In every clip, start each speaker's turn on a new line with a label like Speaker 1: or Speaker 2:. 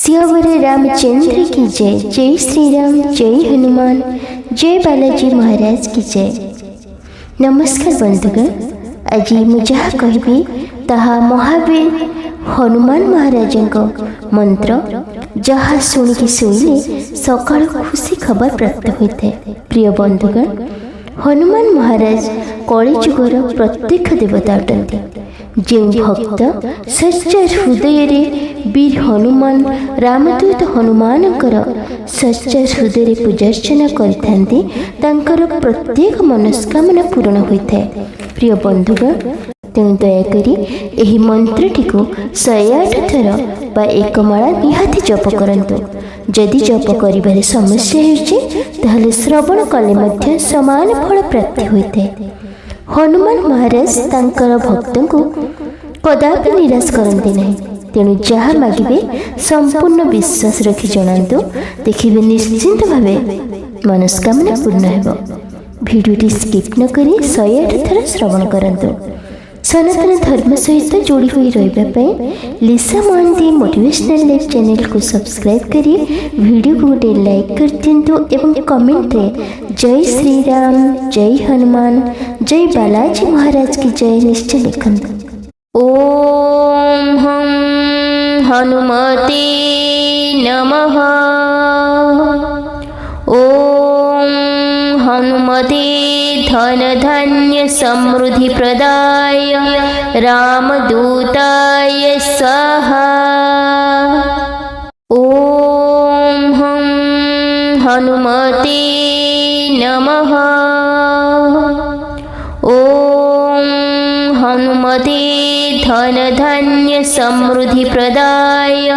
Speaker 1: सियावर रामचंद्र की जय। जय श्री राम, जय हनुमान, जय बालाजी महाराज की जय। नमस्कार बंधुगण, आज मुझे कहबी ताहा महावीर हनुमान महाराज मंत्र जहाँ शुणिकी शोले सकाल खुशी खबर प्राप्त होता है। प्रिय बंधुगण, हनुमान महाराज कलिजुगर प्रत्यक्ष देवता अटंती। जो भक्त सच्चा हृदय वीर हनुमान रामदूत हनुमानकर सच्चा हृदय पूजार्चना करथांती तांकर प्रत्येक मनस्कामना पूर्ण होता है। प्रिय बंधुगण, तेणु दयाकोरी एही मंत्रटी को 108 थर बा एक माला निहाती जप करंतु। जदि जप करिबारे समस्या होछि ताहले श्रवण कले मध्य समान फल प्राप्ति होता है। हनुमान महाराज तांकर भक्तों को कदापि निराश करते नहीं। तेणु जहाँ मागिबे संपूर्ण विश्वास रखी जणांतु, देखिबे निश्चिंत भावे मनस्कामना पूर्ण हेबो। भिडियोटी स्किप न करी 108 थर श्रवण करंतु। सनातन धर्म सहित जोड़ी हुई रही लिसा महांती मोटिवेशनल लाइफ चैनल को सब्सक्राइब करी वीडियो को गोटे लाइक कर दिंतु एवं कमेंट रे जय श्री राम, जय हनुमान, जय बालाजी महाराज की जय निश्चय लिखंतु। ओम हम हनुमते नमः। ओम हनुमते धन धान्य समृद्धि प्रदाय रामदूताय स्वाहा। ओम हम हनुमते नमः। ओम हनुमते धन धान्य समृद्धि प्रदाय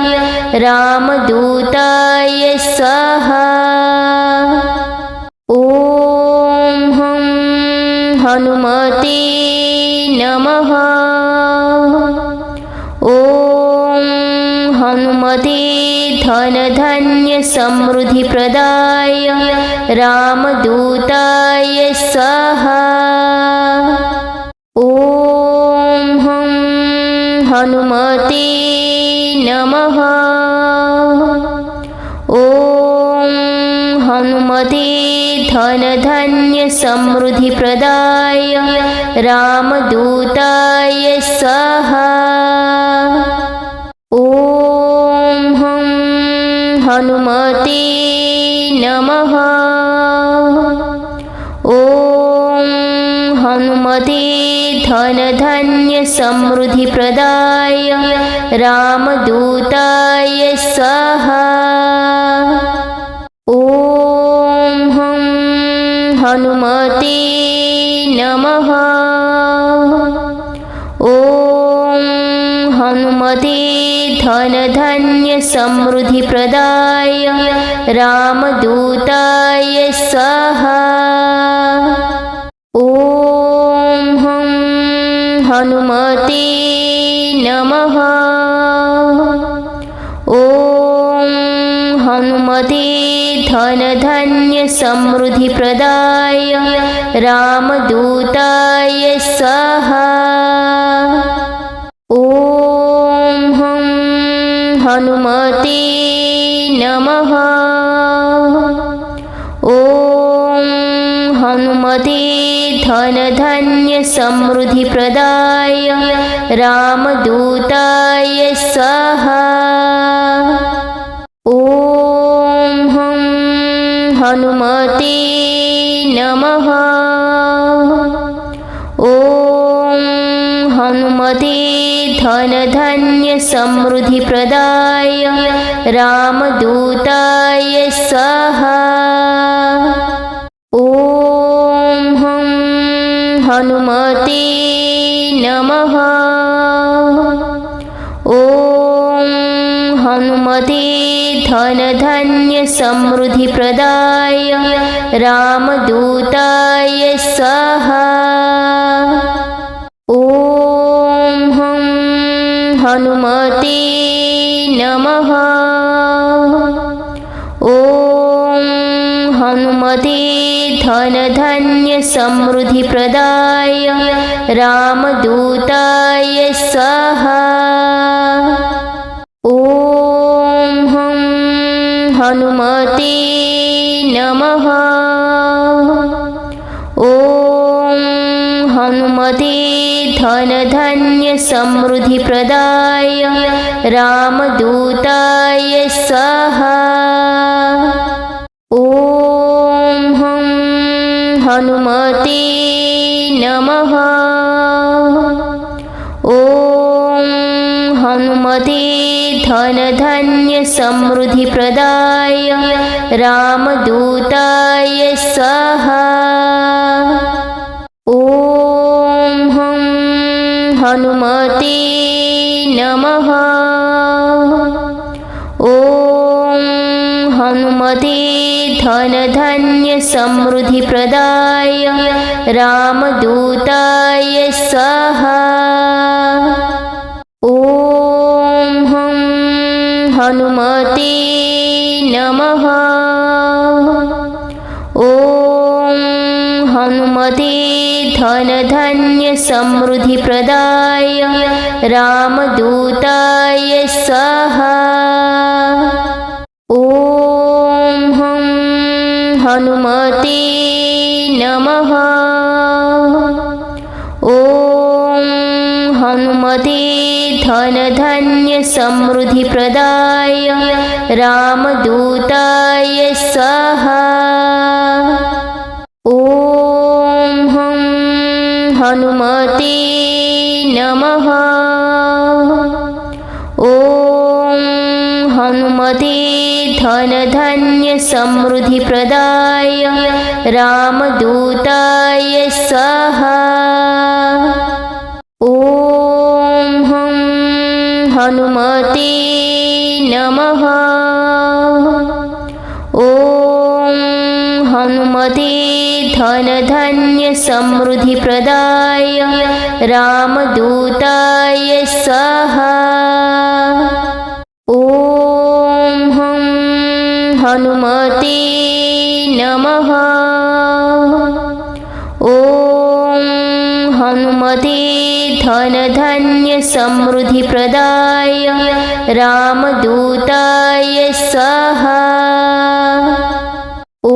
Speaker 1: रामदूताय स्वाहा। ओम हम हनुमते नमः। ओम हनुमते धन धान्य समृद्धि प्रदाय रामदूताय स्वाहा। ओम हम हनुमते नमः। ओम हनुमते धन धान्य समृद्धि प्रदाय रामदूताय स्वाहा। ओम हम हनुमते नमः। ओम हनुमते धन धान्य समृद्धि प्रदाय रामदूताय स्वाहा। ओम हम हनुमते नमः। ओम हनुमते धन धान्य समृद्धि प्रदाय रामदूताय स्वाहा। ओम हम हनुमते नमः। ओम हनुमते धन धान्य समृद्धि प्रदाय रामदूताय स्वाहा। ओम हम हनुमते नमः। ओम हनुमते धन धान्य समृद्धि प्रदाय रामदूताय स्वाहा। ओम हम हनुमते नमः। ओम हनुमते धन धान्य समृद्धि प्रदाय रामदूताय स्वाहा। ओम हम हनुमते नमः। ओम हनुमते धन धान्य समृद्धि प्रदाय रामदूताय स्वाहा। ओम हम हनुमते नमः। ओम हनुमते धन धान्य समृद्धि प्रदाय रामदूताय स्वाहा। ओम हम हनुमते नमः। ॐ हनुमते धन धान्य समृद्धि प्रदाय रामदूताय स्वाहा। ॐ हनुमते नमः। ॐ हनुमते धन धान्य समृद्धि प्रदाय रामदूताय स्वाहा। ॐ हनुमते नमः। ॐ हनुमते धन धान्य समृद्धि प्रदाय रामदूताय स्वाहा। ॐ हनुमते नमः। ॐ हनुमते धन धान्य समृद्धि प्रदाय रामदूताय स्वाहा। ॐ हनुमते नमः। ॐ हनुमते धन धान्य समृद्धि प्रदाय रामदूताय स्वाहा। ॐ हनुमते नमः। ॐ हनुमते धन धान्य समृद्धि प्रदाय रामदूताय स्वाहा। ॐ हनुमते नमः। ॐ हनुमते धन धान्य समृद्धि प्रदाय रामदूताय स्वाहा। ॐ हनुमते नमः। ॐ हनुमते धन धान्य समृद्धि प्रदाय रामदूताय स्वाहा। ॐ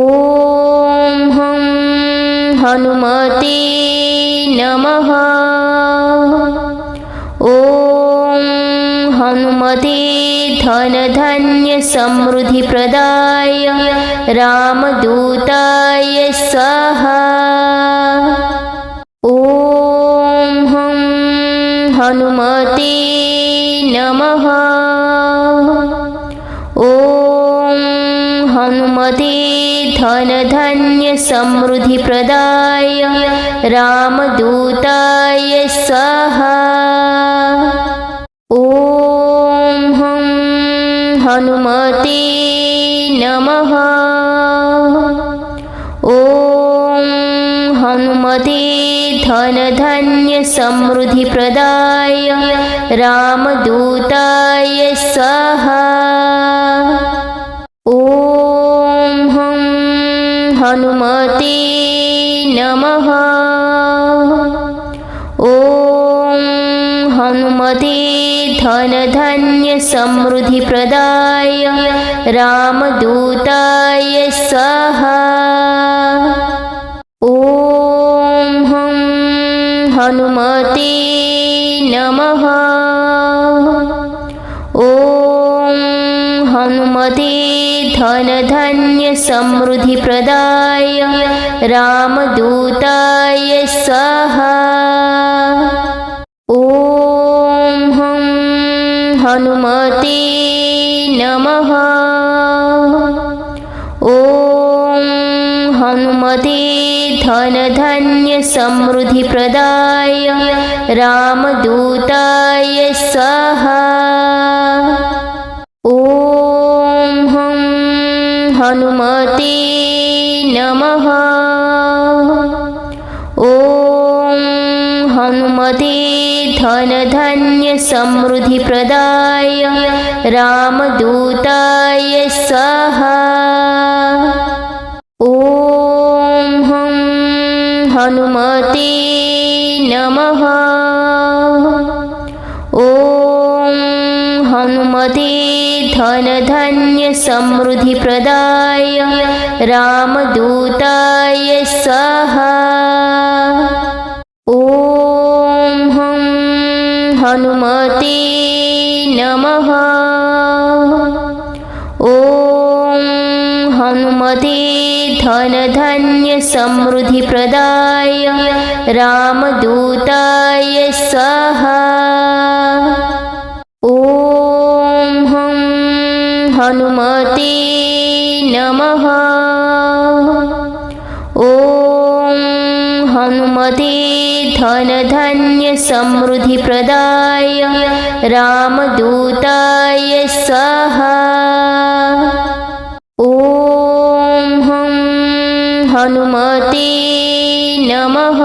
Speaker 1: हनुमते नमः। ॐ हनुमते धन धान्य समृद्धि प्रदाय रामदूताय स्वाहा। ॐ हनुमते नमः। ॐ हनुमते धन धान्य समृद्धि प्रदाय रामदूताय स्वाहा। ॐ हनुमते नमः। ॐ हनुमते धन धान्य समृद्धि प्रदाय रामदूताय स्वाहा। ॐ हनुमते नमः। ॐ हनुमते धन धान्य समृद्धि प्रदाय रामदूताय स्वाहा। ॐ हनुमते नमः। ॐ हनुमते धन धान्य समृद्धि प्रदाय रामदूताय स्वाहा। ॐ हनुमते नमः। ॐ हनुमते धन धान्य समृद्धि प्रदाय रामदूताय स्वाहा। ॐ हनुमते नमः। ॐ हनुमते धन धान्य समृद्धि प्रदाय रामदूताय स्वाहा। ॐ हनुमते नमः। ॐ हनुमते धन धनधान्यसमृद्धिप्रदाय रामदूताय स्वाहा। ॐ हं हनुमते नमः। ॐ हनुमते धनधान्यसमृद्धिप्रदाय रामदूताय स्वाहा। ॐ हं हनुमते नमः। ॐ हनुमते धनधान्यसमृद्धिप्रदाय रामदूताय स्वाहा। ॐ हं हनुमते नमः।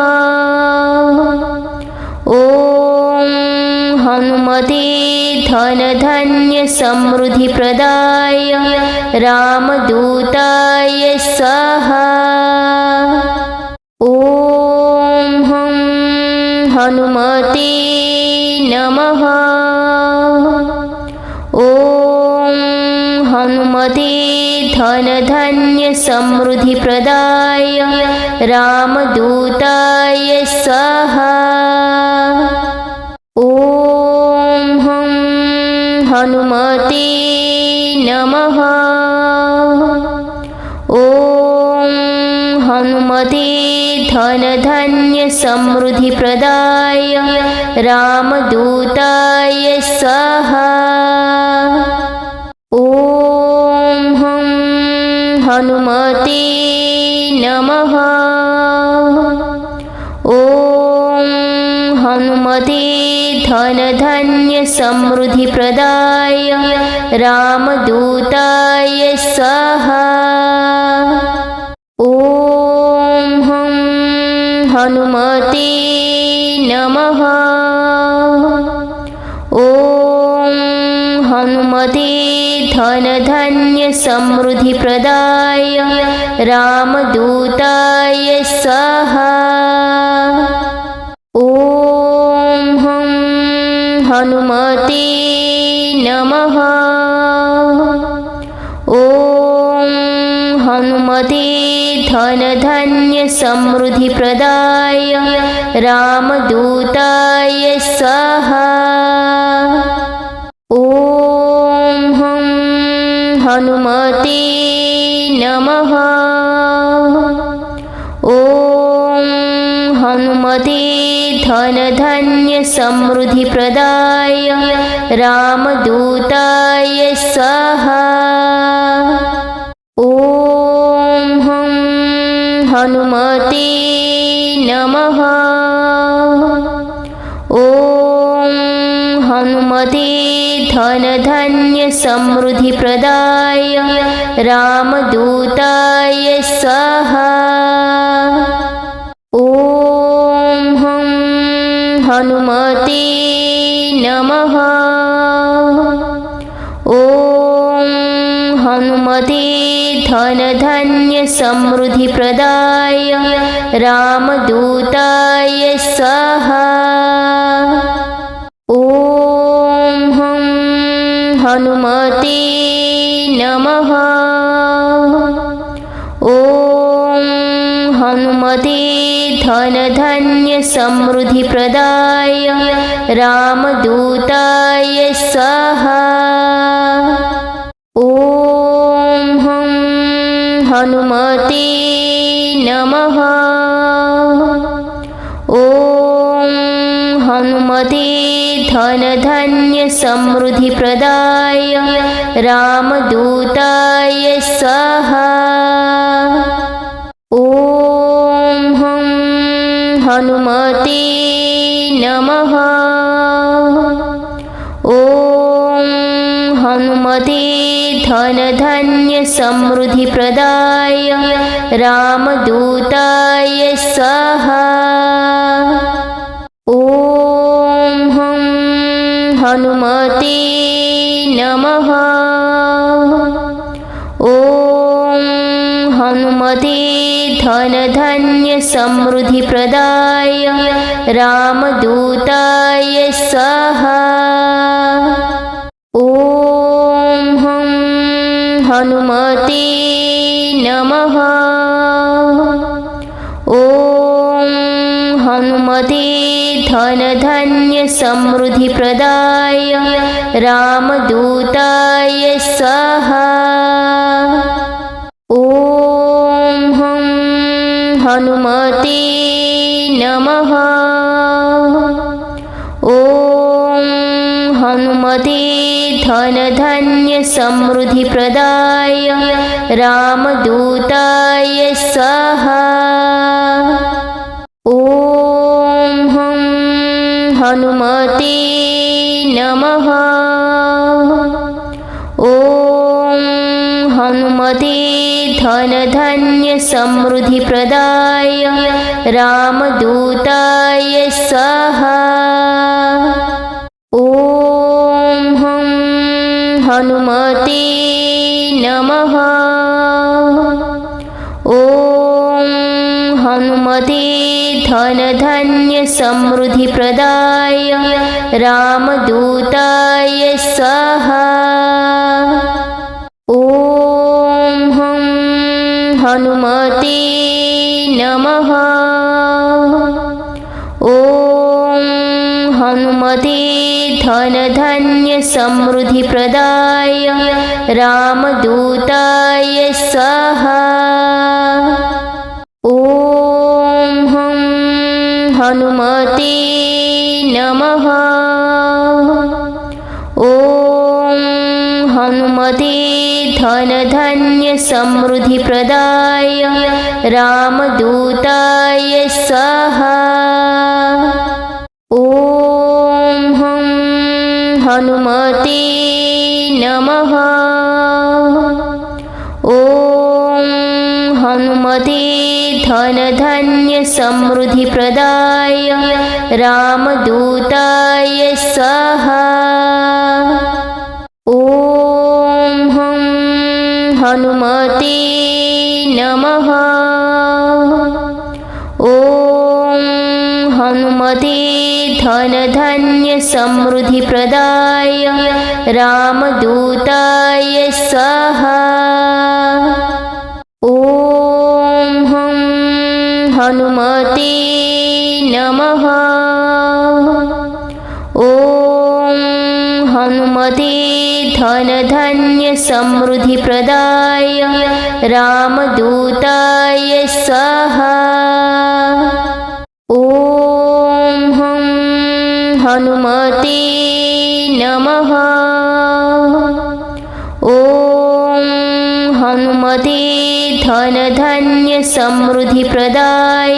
Speaker 1: ॐ हनुमते धनधान्यसमृद्धिप्रदाय रामदूताय स्वाहा। ॐ हं हनुमते नमः। ॐ हनुमते धनधान्यसमृद्धिप्रदाय रामदूताय स्वाहा। ॐ हं हनुमते नमः। ॐ हनुमते धनधान्यसमृद्धिप्रदाय रामदूताय स्वाहा। ॐ हं हनुमते नमः। ॐ हनुमते धनधान्यसमृद्धिप्रदाय रामदूताय स्वाहा। ॐ हं हनुमते नमः। ॐ हनुमते धनधान्यसमृद्धिप्रदाय रामदूताय स्वाहा। ॐ हं हनुमते नमः। ॐ हनुमते धनधान्यसमृद्धिप्रदाय रामदूताय स्वाहा। ॐ हं हनुमते नमः। ॐ हनुमते धनधान्यसमृद्धिप्रदाय रामदूताय स्वाहा। ॐ हं हनुमते नमः। ॐ हनुमते धनधान्यसमृद्धिप्रदाय रामदूताय स्वाहा। ॐ हं हनुमते नमः। ॐ हनुमते धनधान्यसमृद्धिप्रदाय रामदूताय स्वाहा। ॐ हं हनुमते नमः। ॐ हनुमते धनधान्यसमृद्धिप्रदाय रामदूताय स्वाहा। ॐ हं हनुमते नमः। ॐ हनुमते धनधान्यसमृद्धिप्रदाय रामदूताय स्वाहा। ॐ हं हनुमते नमः। ॐ हनुमते धनधान्यसमृद्धिप्रदाय रामदूताय स्वाहा। ॐ हं हनुमते नमः। ॐ हनुमते धनधान्यसमृद्धिप्रदाय रामदूताय स्वाहा। ॐ हं हनुमते नमः। ॐ हनुमते धन धान्य समृद्धि प्रदाय रामदूताय स्वाहा। ॐ हनुमते नमः। ॐ हनुमते धन धान्य समृद्धि प्रदाय रामदूताय स्वाहा। ॐ हनुमते नमः। ॐ हनुमते धन धान्य समृद्धि प्रदाय रामदूताय स्वाहा। ॐ हनुमते नमः। ॐ हनुमते धन धान्य समृद्धि प्रदाय रामदूताय स्वाहा। ॐ हनुमते नमः। ॐ हनुमते धन धान्य समृद्धि प्रदाय रामदूताय स्वाहा। ॐ हनुमते नमः। ॐ हनुमते धन धान्य समृद्धि प्रदाय रामदूताय स्वाहा। ॐ हनुमते नमः। ॐ हनुमते धन धान्य समृद्धि प्रदाय रामदूताय स्वाहा। ॐ हनुमते नमः। ॐ हनुमते धन धान्य समृद्धि प्रदाय रामदूताय स्वाहा। ॐ हनुमते नमः। ॐ हनुमते धन धान्य समृद्धि प्रदाय रामदूताय स्वाहा। ॐ हनुमते नमः। ॐ हनुमते धन धान्य समृद्धि प्रदाय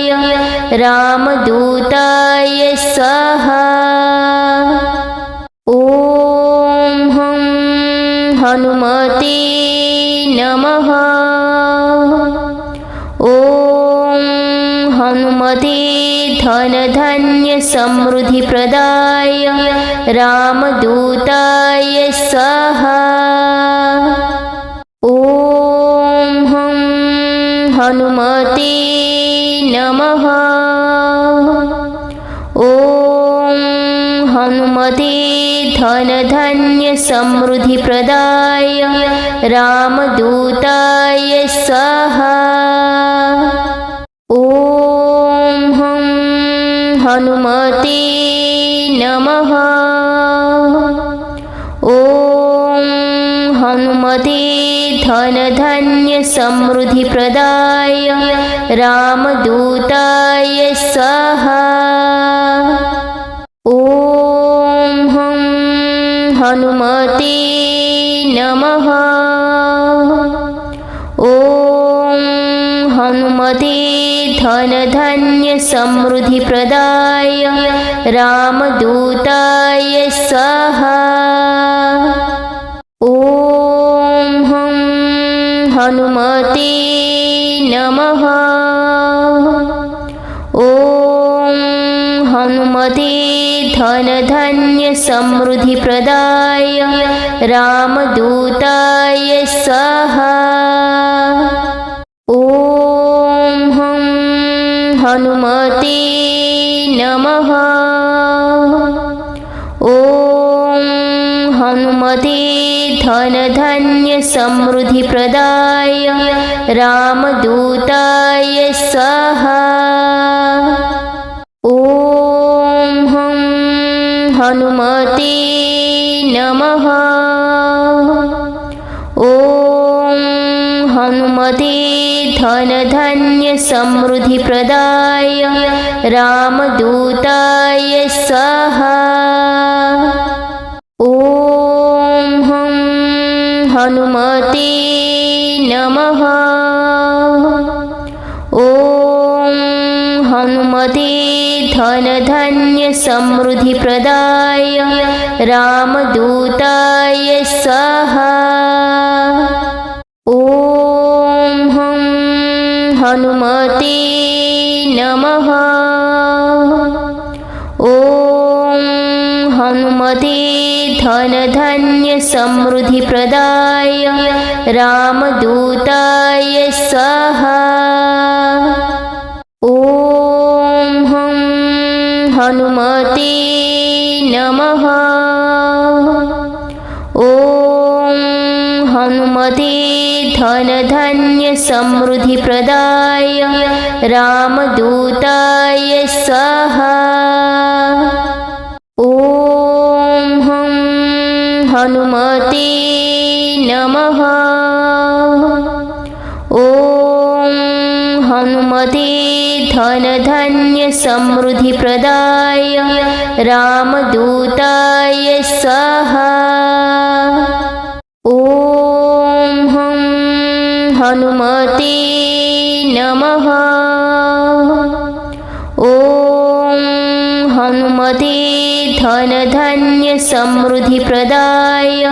Speaker 1: रामदूताय स्वाहा। ॐ हनुमते नमः। ॐ हनुमते धन धान्य समृद्धि प्रदाय रामदूताय स्वाहा। ॐ हनुमते नमः। ॐ हनुमते धन धान्य समृद्धि प्रदाय रामदूताय स्वाहा। ॐ हनुमते नमः। ॐ हनुमते धन धान्य समृद्धि प्रदाय रामदूताय स्वाहा। ॐ हनुमते नमः। ॐ हनुमते धन धान्य समृद्धि प्रदाय रामदूताय स्वाहा। ॐ हनुमते नमः। ॐ हनुमते धन धान्य समृद्धि प्रदाय रामदूताय स्वाहा। ॐ हनुमते नमः। ॐ हनुमते धन धान्य समृद्धिप्रदाय रामदूताय स्वाहा। ॐ हं हनुमते नमः। ॐ हनुमते धनधान्य समृद्धिप्रदाय रामदूताय स्वाहा। ॐ हं हनुमते नमः। ॐ हनुमते धनधान्य समृद्धिप्रदाय रामदूताय स्वाहा। ॐ हं हनुमते नमः। ॐ हनुमते धनधान्य समृद्धिप्रदाय रामदूताय स्वाहा। ॐ हं हनुमते नमः। ॐ हनुमते धनधान्य समृद्धिप्रदाय रामदूताय स्वाहा। ॐ हं हनुमते नमः। ॐ हनुमते धनधान्य समृद्धिप्रदाय रामदूताय स्वाहा। ॐ हं हनुमते नमः। ॐ हनुमते धनधान्य समृद्धिप्रदाय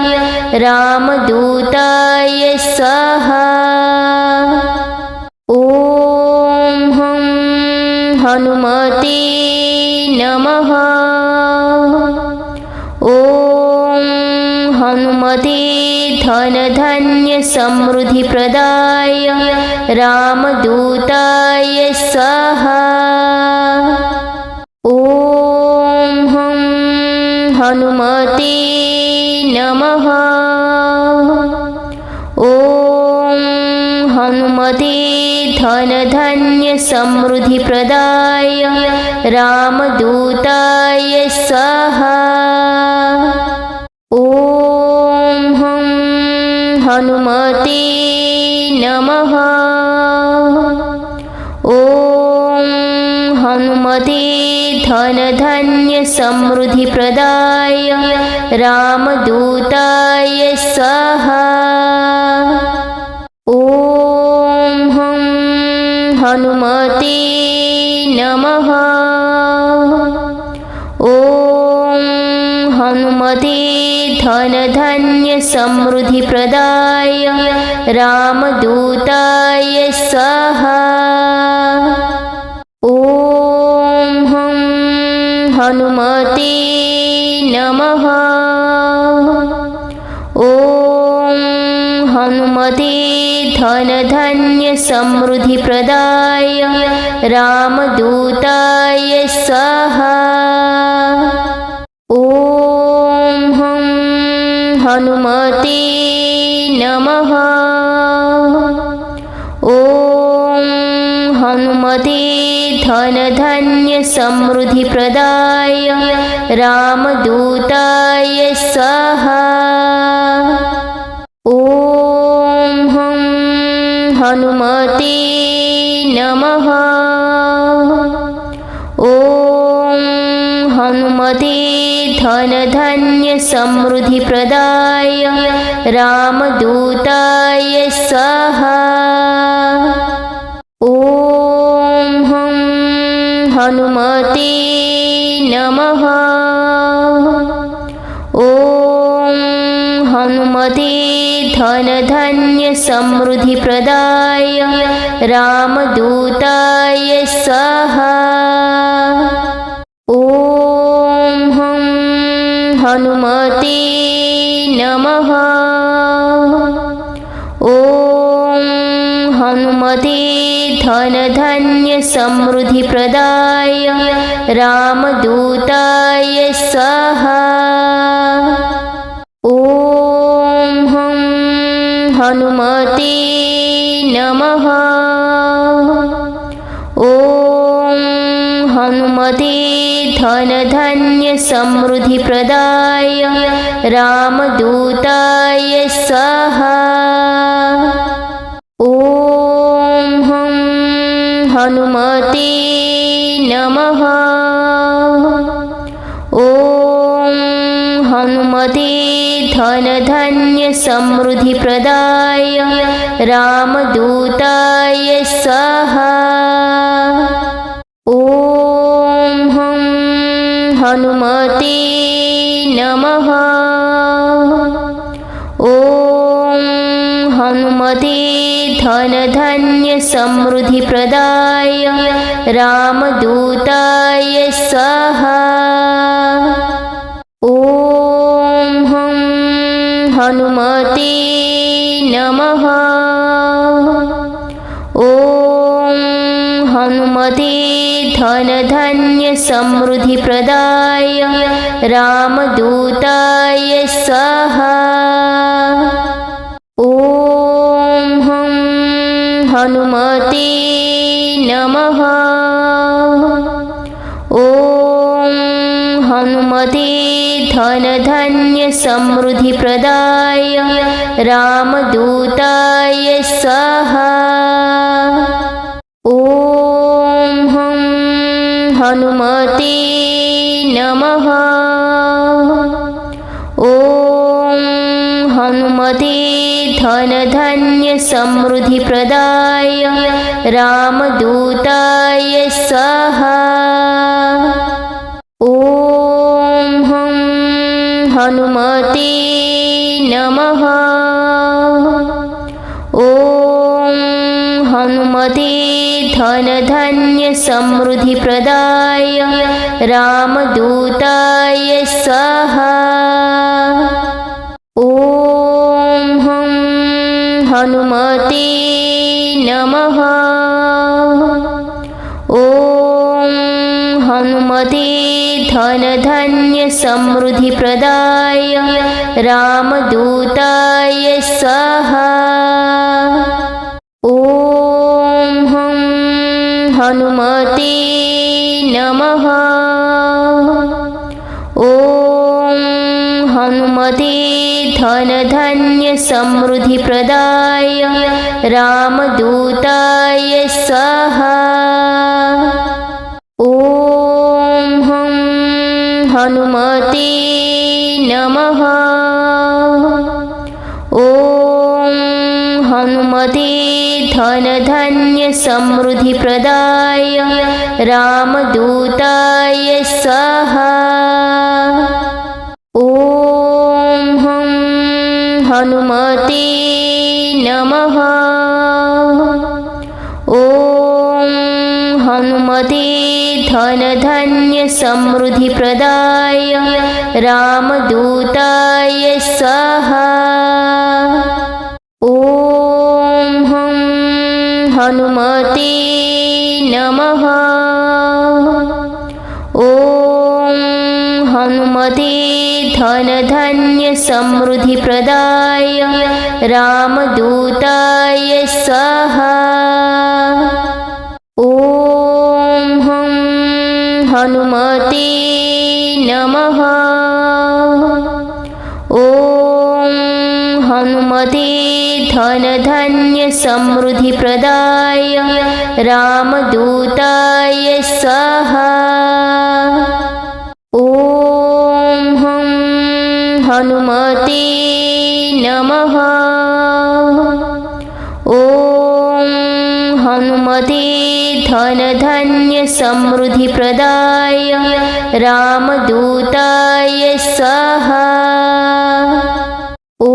Speaker 1: रामदूताय स्वाहा। ॐ हं हनुमते नमः। ॐ हनुमते धनधान्य समृद्धिप्रदाय रामदूताय स्वाहा। ॐ हं हनुमते नमः। ॐ हनुमते धनधान्य समृद्धिप्रदाय रामदूताय स्वाहा। ॐ हं हनुमते नमः। ॐ हनुमते धनधान्य समृद्धिप्रदाय रामदूताय स्वाहा। ॐ हं हनुमते नमः। ॐ हनुमते धनधान्य समृद्धिप्रदाय रामदूताय स्वाहा। ॐ हं हनुमते नमः। ॐ हनुमते धनधान्य समृद्धिप्रदाय रामदूताय स्वाहा। ॐ हं हनुमते नमः। ॐ हनुमते धनधान्य समृद्धिप्रदाय रामदूताय स्वाहा। ॐ हं हनुमते नमः। ॐ हनुमते धनधान्य समृद्धिप्रदाय रामदूताय स्वाहा। ॐ हं हनुमते नमः। ॐ हनुमते धनधान्य समृद्धिप्रदाय रामदूताय स्वाहा। ॐ हं हनुमते नमः। ॐ हनुमते धनधान्य समृद्धिप्रदाय रामदूताय स्वाहा। ॐ हं हनुमते नमः। ॐ हनुमते धन धान्य समृद्धि प्रदाय रामदूताय स्वाहा। ॐ हनुमते नमः। ॐ हनुमते धन धान्य समृद्धि प्रदाय रामदूताय स्वाहा। ॐ हनुमते नमः। ॐ हनुमते धन धान्य समृद्धि प्रदाय रामदूताय स्वाहा। ॐ हनुमते नमः। ॐ हनुमते धन धान्य समृद्धि प्रदाय रामदूताय स्वाहा। ॐ हनुमते नमः। ॐ हनुमते धन धान्य समृद्धि प्रदाय रामदूताय स्वाहा। ॐ हनुमते नमः। ॐ हनुमते धन धान्य समृद्धि प्रदाय रामदूताय स्वाहा। ॐ हनुमते नमः। ॐ हनुमते धन धान्य समृद्धि प्रदाय रामदूताय स्वाहा। ॐ हनुमते नमः। ॐ हनुमते धन धान्य समृद्धि प्रदाय रामदूताय स्वाहा। ॐ हनुमते नमः। ॐ हनुमते धन धान्य समृद्धि प्रदाय रामदूताय स्वाहा। ॐ हनुमते नमः। ॐ हनुमते धन धान्य समृद्धि प्रदाय रामदूताय स्वाहा। ॐ हनुमते नमः। ॐ हनुमते धन धान्य समृद्धि प्रदाय रामदूताय स्वाहा। ॐ हनुमते नमः। ॐ हनुमते धन धान्य समृद्धि प्रदाय रामदूताय स्वाहा। ॐ हनुमते नमः। ॐ हनुमते धन धान्य समृद्धि प्रदाय रामदूताय स्वाहा। ॐ हनुमते नमः। ॐ हनुमते धन धान्य समृद्धि प्रदाय रामदूताय स्वाहा। ॐ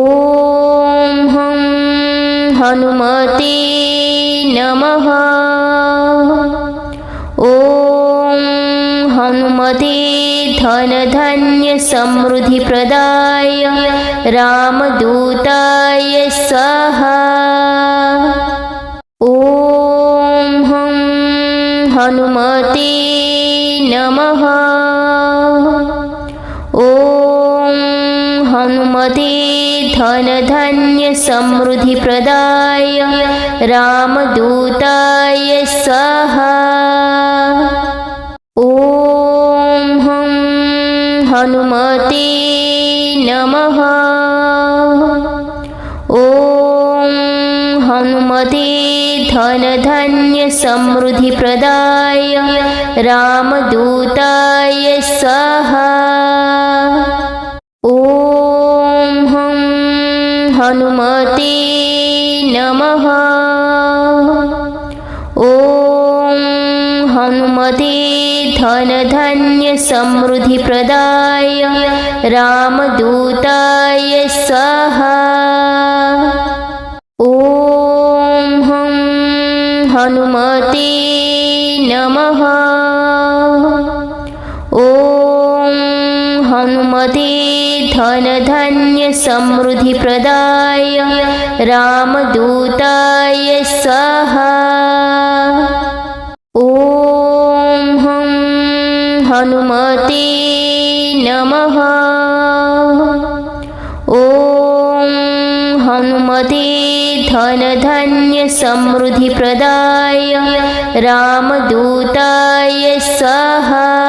Speaker 1: हनुमते नमः। ॐ हनुमते धन धान्य समृद्धि प्रदाय रामदूताय स्वाहा। ॐ हनुमते नमः। ॐ हनुमते धन धान्य समृद्धिप्रदाय रामदूताय स्वाहा। ॐ हं हनुमते नमः। ॐ हनुमते धनधान्य समृद्धिप्रदाय रामदूताय स्वाहा। ॐ हं हनुमते नमः। ॐ हनुमते धनधान्य समृद्धिप्रदाय रामदूताय स्वाहा। ॐ हं हनुमते नमः। ॐ हनुमते धनधान्य समृद्धिप्रदाय रामदूताय स्वाहा। ॐ हं हनुमते नमः। ॐ हनुमते धनधान्य समृद्धिप्रदाय रामदूताय स्वाहा।